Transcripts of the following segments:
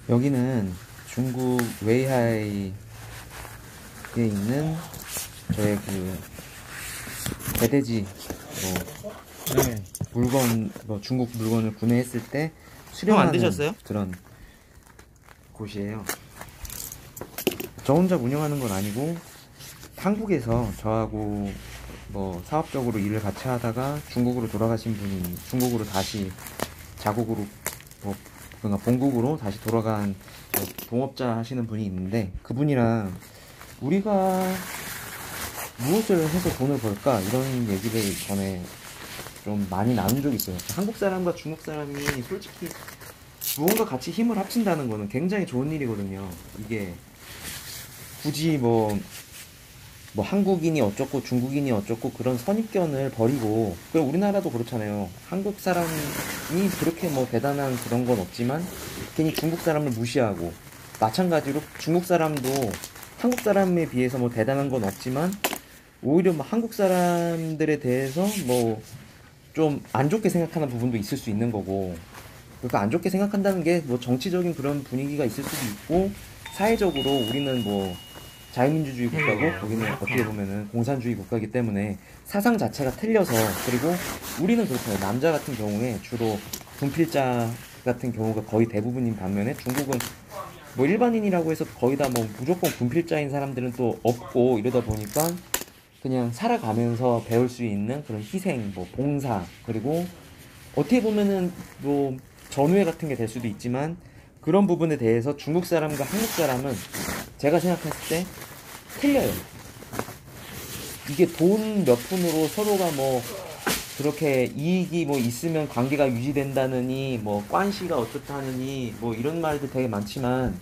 여기는 중국 웨이하이에 있는 저의 그 배대지 네. 물건 중국 물건을 구매했을 때 형 안 수령하는 드셨어요? 그런 곳이에요. 저 혼자 운영하는 건 아니고 한국에서 저하고 사업적으로 일을 같이 하다가 중국으로 돌아가신 분이 중국으로 다시 자국으로 그러니까 본국으로 다시 돌아간 동업자 하시는 분이 있는데, 그분이랑 우리가 무엇을 해서 돈을 벌까 이런 얘기를 전에 좀 많이 나눈 적이 있어요. 한국 사람과 중국 사람이 솔직히 무언가 같이 힘을 합친다는 거는 굉장히 좋은 일이거든요. 이게 굳이 한국인이 어쩌고 중국인이 어쩌고 그런 선입견을 버리고, 그리고 우리나라도 그렇잖아요. 한국 사람이 그렇게 대단한 그런 건 없지만 괜히 중국 사람을 무시하고, 마찬가지로 중국 사람도 한국 사람에 비해서 대단한 건 없지만 오히려 한국 사람들에 대해서 좀 안 좋게 생각하는 부분도 있을 수 있는 거고, 그러니까 안 좋게 생각한다는 게 정치적인 그런 분위기가 있을 수도 있고, 사회적으로 우리는 자유민주주의 국가고 거기는 어떻게 보면은 공산주의 국가이기 때문에 사상 자체가 틀려서, 그리고 우리는 그렇잖아요. 남자 같은 경우에 주로 분필자 같은 경우가 거의 대부분인 반면에 중국은 일반인이라고 해서 거의 다 무조건 분필자인 사람들은 또 없고, 이러다 보니까 그냥 살아가면서 배울 수 있는 그런 희생, 봉사, 그리고 어떻게 보면은 전우회 같은 게 될 수도 있지만, 그런 부분에 대해서 중국 사람과 한국 사람은 제가 생각했을 때 틀려요. 이게 돈 몇 푼으로 서로가 그렇게 이익이 있으면 관계가 유지된다느니, 관시가 어떻다느니, 이런 말도 되게 많지만,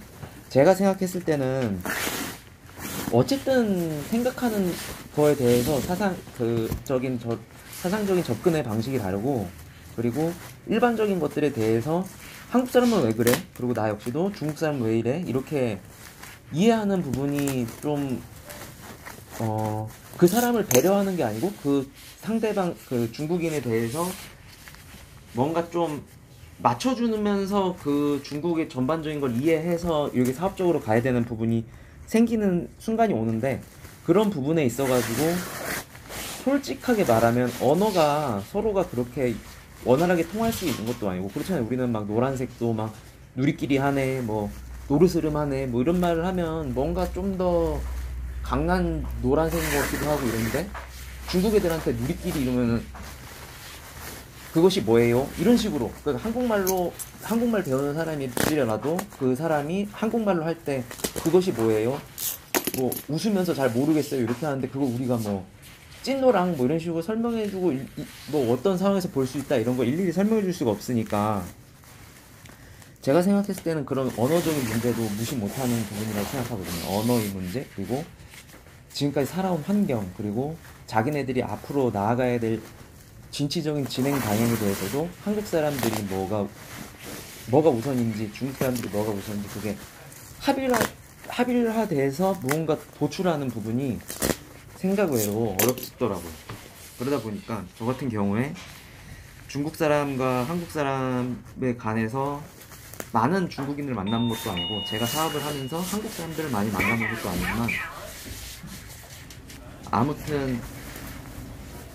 제가 생각했을 때는 어쨌든 생각하는 거에 대해서 사상적인 접근의 방식이 다르고, 그리고 일반적인 것들에 대해서 한국 사람은 왜 그래? 그리고 나 역시도 중국 사람은 왜 이래? 이렇게 이해하는 부분이 좀, 그 사람을 배려하는 게 아니고 그 상대방, 그 중국인에 대해서 뭔가 좀 맞춰주면서 그 중국의 전반적인 걸 이해해서 이렇게 사업적으로 가야 되는 부분이 생기는 순간이 오는데, 그런 부분에 있어가지고 솔직하게 말하면 언어가 서로가 그렇게 원활하게 통할 수 있는 것도 아니고, 그렇잖아요. 우리는 노란색도 누리끼리 하네, 노르스름 하네, 이런 말을 하면 뭔가 좀 더 강한 노란색인 것 같기도 하고 이런데, 중국 애들한테 누리끼리 이러면은 그것이 뭐예요? 이런 식으로. 그러니까 한국말 배우는 사람이라도 그 사람이 한국말로 할 때 그것이 뭐예요? 웃으면서 잘 모르겠어요. 이렇게 하는데 그걸 우리가 찐노랑 이런 식으로 설명해주고, 어떤 상황에서 볼 수 있다 이런 거 일일이 설명해줄 수가 없으니까, 제가 생각했을 때는 그런 언어적인 문제도 무시 못하는 부분이라고 생각하거든요. 언어의 문제, 그리고 지금까지 살아온 환경, 그리고 자기네들이 앞으로 나아가야 될 진취적인 진행 방향에 대해서도 한국 사람들이 뭐가 우선인지, 중국 사람들이 뭐가 우선인지, 그게 합일화돼서 무언가 도출하는 부분이 생각외로 어렵더라고요. 그러다 보니까 저 같은 경우에 중국 사람과 한국 사람에 관해서 많은 중국인을 만나는 것도 아니고, 제가 사업을 하면서 한국 사람들을 많이 만나는 것도 아니지만, 아무튼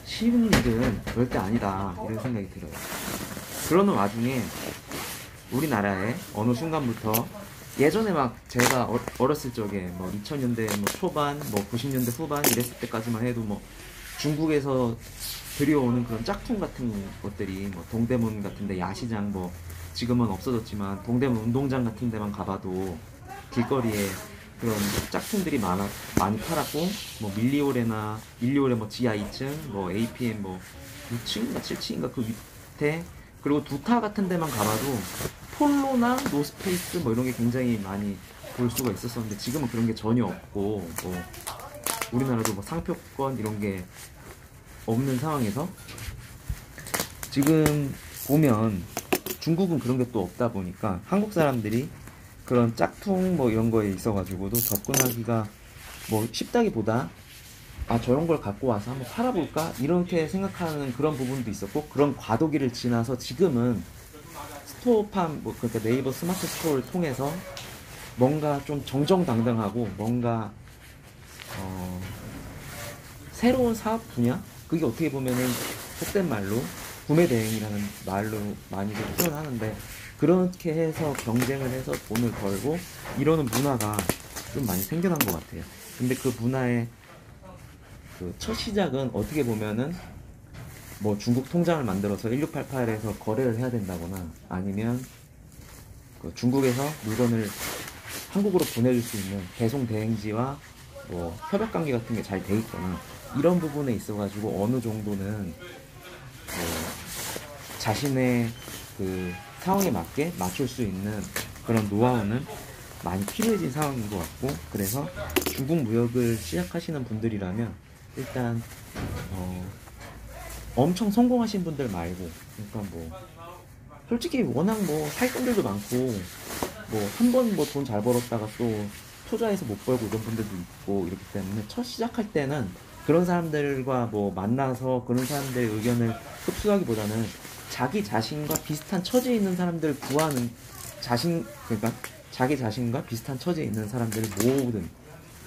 쉬운 일은 절대 아니다 이런 생각이 들어요. 그러는 와중에 우리나라에 어느 순간부터, 예전에 제가 어렸을 적에 2000년대 초반, 90년대 후반 이랬을 때까지만 해도 중국에서 들여오는 그런 짝퉁 같은 것들이 동대문 같은데 야시장, 지금은 없어졌지만 동대문 운동장 같은 데만 가봐도 길거리에 그런 짝퉁들이 많이 팔았고, 밀리오레 지하 2층, APM 6층인가 7층인가 그 밑에, 그리고 두타 같은 데만 가봐도 폴로나 노스페이스 이런 게 굉장히 많이 볼 수가 있었었는데, 지금은 그런 게 전혀 없고, 우리나라도 상표권 이런 게 없는 상황에서 지금 보면 중국은 그런 게 또 없다 보니까 한국 사람들이 그런 짝퉁 이런 거에 있어가지고도 접근하기가 쉽다기보다, 저런 걸 갖고 와서 한번 팔아볼까? 이렇게 생각하는 그런 부분도 있었고, 그런 과도기를 지나서 지금은 스토어팜 뭐 그러니까 네이버 스마트 스토어를 통해서 뭔가 좀 정정당당하고 뭔가 새로운 사업 분야? 그게 어떻게 보면은 속된 말로 구매 대행이라는 말로 많이들 표현하는데 그렇게 해서 경쟁을 해서 돈을 벌고 이러는 문화가 좀 많이 생겨난 것 같아요. 근데 그 문화의 그 첫 시작은 어떻게 보면은 뭐 중국 통장을 만들어서 1688에서 거래를 해야 된다거나 아니면 그 중국에서 물건을 한국으로 보내줄 수 있는 배송 대행지와 뭐 협약 관계 같은 게 잘 돼 있거나 이런 부분에 있어가지고 어느 정도는 자신의 그 상황에 맞게 맞출 수 있는 그런 노하우는 많이 필요해진 상황인 것 같고 그래서 중국 무역을 시작하시는 분들이라면 일단 엄청 성공하신 분들 말고 그러니까 뭐 솔직히 워낙 뭐 사기꾼들도 많고 뭐 한 번 뭐 돈 잘 벌었다가 또 투자해서 못 벌고 이런 분들도 있고 이렇기 때문에 첫 시작할 때는 그런 사람들과 뭐 만나서 그런 사람들의 의견을 흡수하기보다는 자기 자신과 비슷한 처지에 있는 사람들을 구하는 그러니까 자기 자신과 비슷한 처지에 있는 사람들을 모으든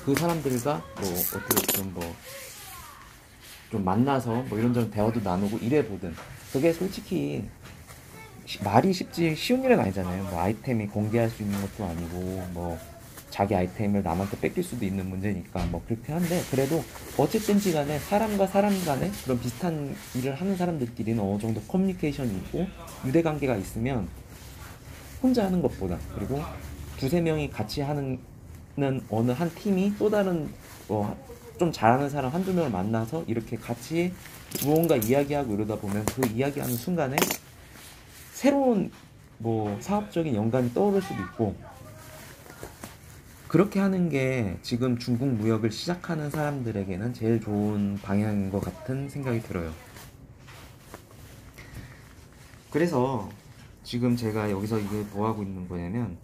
그 사람들과 뭐 어떻게 좀 만나서 뭐 이런저런 대화도 나누고 이래 보든 그게 솔직히 말이 쉽지 쉬운 일은 아니잖아요. 뭐 아이템이 공개할 수 있는 것도 아니고 뭐 자기 아이템을 남한테 뺏길 수도 있는 문제니까 뭐 그렇게 한데 그래도 어쨌든지 간에 사람과 사람 간에 그런 비슷한 일을 하는 사람들끼리는 어느 정도 커뮤니케이션이 있고 유대관계가 있으면 혼자 하는 것보다 그리고 두세 명이 같이 하는 어느 한 팀이 또 다른 좀 잘하는 사람 한두 명을 만나서 이렇게 같이 무언가 이야기하고 이러다 보면 그 이야기하는 순간에 새로운 뭐 사업적인 영감이 떠오를 수도 있고 그렇게 하는 게 지금 중국 무역을 시작하는 사람들에게는 제일 좋은 방향인 것 같은 생각이 들어요. 그래서 지금 제가 여기서 이게 뭐 하고 있는 거냐면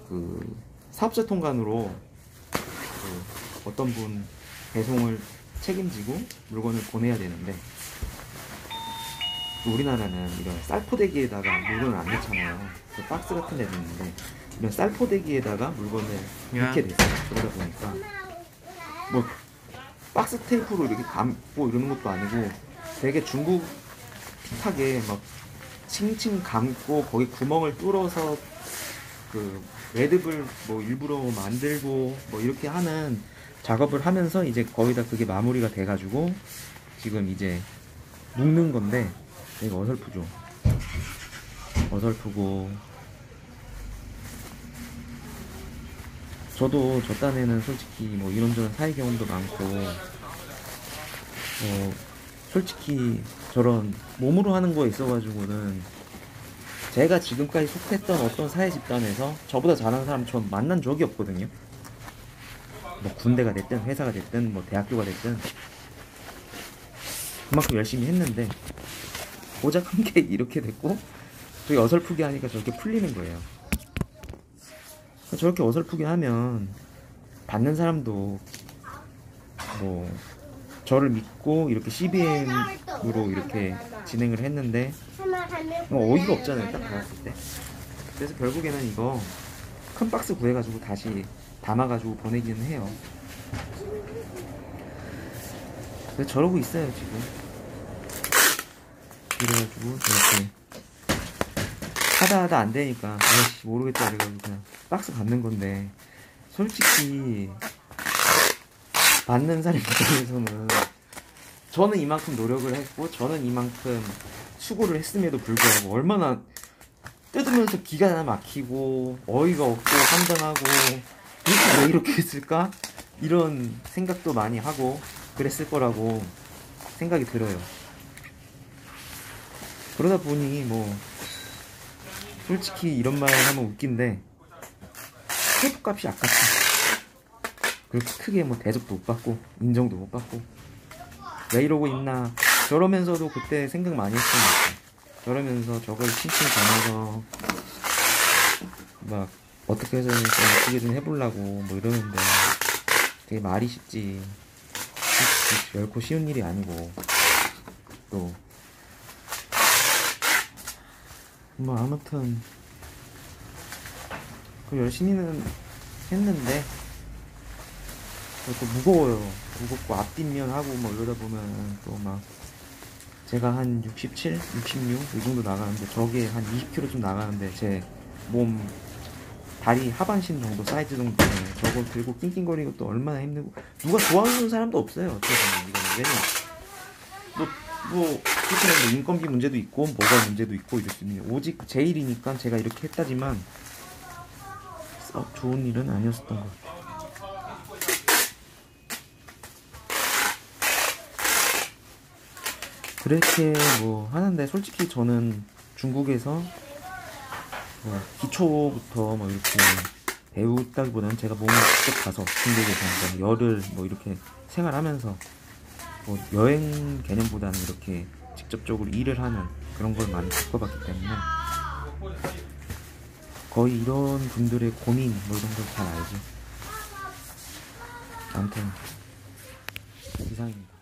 그 사업자 통관으로 그 어떤 분 배송을 책임지고 물건을 보내야 되는데 우리나라는 이런 쌀포대기에다가 물건을 안 넣잖아요. 그 박스 같은 데 넣는데 이런 쌀포대기에다가 물건을 넣게 됐어요. 그러다 보니까 뭐 박스 테이프로 이렇게 감고 이러는 것도 아니고 되게 중국하게 막 칭칭 감고 거기 구멍을 뚫어서 그 매듭을 뭐 일부러 만들고 뭐 이렇게 하는 작업을 하면서 이제 거의 다 그게 마무리가 돼가지고 지금 이제 묶는 건데 되게 어설프죠. 어설프고 저도 저 딴에는 솔직히 뭐 이런저런 사회 경험도 많고 솔직히 저런 몸으로 하는 거에 있어가지고는 제가 지금까지 속했던 어떤 사회 집단에서 저보다 잘하는 사람 전 만난 적이 없거든요. 뭐 군대가 됐든 회사가 됐든 뭐 대학교가 됐든 그만큼 열심히 했는데 고작 한 게 이렇게 됐고 되게 어설프게 하니까 저렇게 풀리는 거예요. 저렇게 어설프게 하면 받는 사람도 뭐 저를 믿고 이렇게 CBM으로 이렇게 진행을 했는데 어이가 없잖아요. 딱 받았을 때. 그래서 결국에는 이거 큰 박스 구해가지고 다시 담아가지고 보내기는 해요. 그래서 저러고 있어요 지금. 그래가지고 이렇게 하다 안 되니까 아이씨 모르겠다 그래가지고 그냥 박스 받는 건데 솔직히 받는 사람 입장에서는 저는 이만큼 노력을 했고 저는 이만큼 수고를 했음에도 불구하고 얼마나 뜯으면서 기가 막히고 어이가 없고 환장하고 이렇게 왜 이렇게 했을까? 이런 생각도 많이 하고 그랬을 거라고 생각이 들어요. 그러다 보니 뭐 솔직히 이런 말 하면 웃긴데 테이프 값이 아깝다. 그렇게 크게 뭐 대접도 못 받고 인정도 못 받고 왜 이러고 있나 저러면서도 그때 생각 많이 했던 것 같아요. 저러면서 저걸 칭칭 전해서 막 어떻게 해서 어떻게 좀 해보려고 뭐 이러는데 되게 말이 쉽지 결코 쉬운 일이 아니고 또 뭐 아무튼 그 열심히는 했는데 또 무거워요. 무겁고 앞뒷면 하고 뭐 이러다 보면 또 막 제가 한 67, 66 이 정도 나가는데 저게 한 20kg 좀 나가는데 제 몸 다리 하반신 정도 사이즈 정도 되면 저거 들고 낑낑거리고 또 얼마나 힘들고 누가 좋아하는 사람도 없어요. 어떻게 보면 이거는 왜냐 그렇게 뭐 인건비 문제도 있고 뭐가 문제도 있고 이럴 수 있는 오직 제 일이니까 제가 이렇게 했다지만 좋은 일은 아니었었던 것 같아요. 그렇게 뭐 하는데 솔직히 저는 중국에서 뭐 기초부터 뭐 이렇게 배우다기보다는 제가 몸을 직접 가서 중국에서 열을 뭐 이렇게 생활하면서 뭐 여행 개념보다는 이렇게 직접적으로 일을 하는 그런 걸 많이 겪어봤기 때문에 거의 이런 분들의 고민 뭐 이런 걸 잘 알죠. 아무튼 이상입니다.